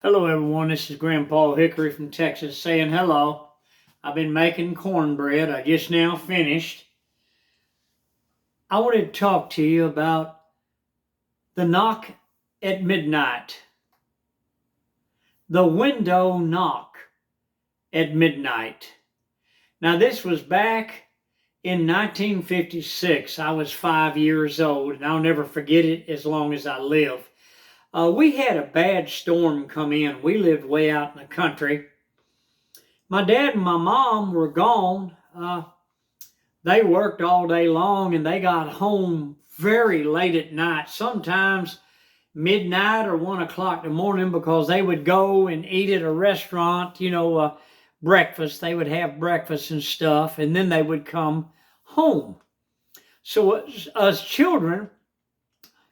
Hello everyone, this is Grandpa Hickory from Texas saying hello. I've been making cornbread. I just now finished. I wanted to talk to you about the knock at midnight. The window knock at midnight. Now this was back in 1956. I was 5 years old and I'll never forget it as long as I live. We had a bad storm come in. We lived way out in the country. My dad and my mom were gone. They worked all day long and they got home very late at night, sometimes midnight or 1 o'clock in the morning, because they would go and eat at a restaurant, breakfast. They would have breakfast and stuff, and then they would come home. So us children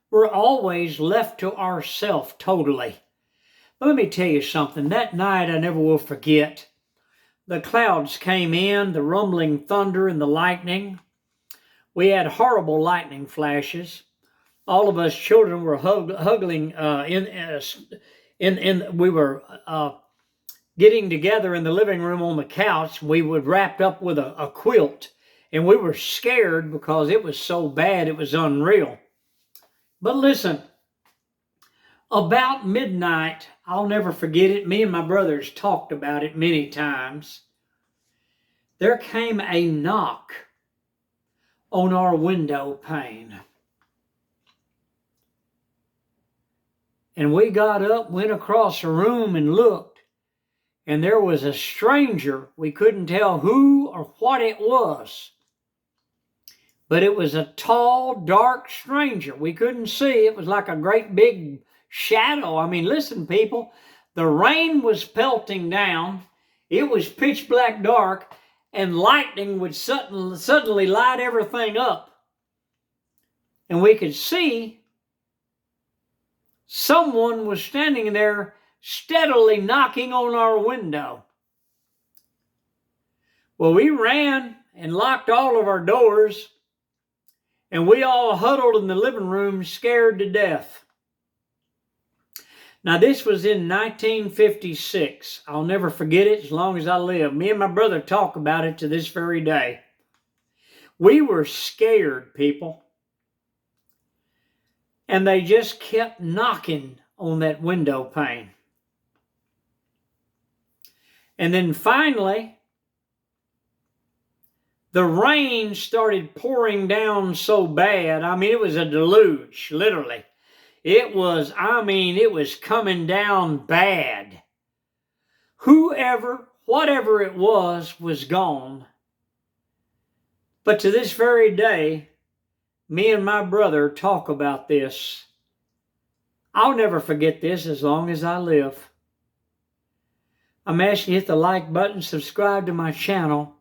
were always left to ourselves totally. But let me tell you something. That night I never will forget. The clouds came in, the rumbling thunder and the lightning. We had horrible lightning flashes. All of us children were hugging we were getting together in the living room on the couch. We were wrapped up with a quilt, and we were scared because it was so bad, it was unreal. But listen, about midnight, I'll never forget it. Me and my brothers talked about it many times. There came a knock on our window pane. And we got up, went across the room and looked. And there was a stranger. We couldn't tell who or what it was. But it was a tall, dark stranger. We couldn't see. It was like a great big shadow. I mean, listen, people. The rain was pelting down. It was pitch black dark. And lightning would suddenly light everything up. And we could see someone was standing there steadily knocking on our window. Well, we ran and locked all of our doors. And we all huddled in the living room scared to death. Now, this was in 1956. I'll never forget it as long as I live. Me and my brother talk about it to this very day. We were scared, people. And they just kept knocking on that window pane. And then finally, the rain started pouring down so bad. I mean, it was a deluge, literally. It was coming down bad. Whatever it was gone. But to this very day, me and my brother talk about this. I'll never forget this as long as I live. I'm asking you to hit the like button, subscribe to my channel.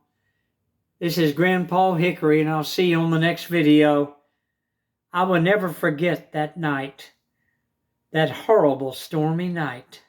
This is Grandpa Hickory, and I'll see you on the next video. I will never forget that night, that horrible stormy night.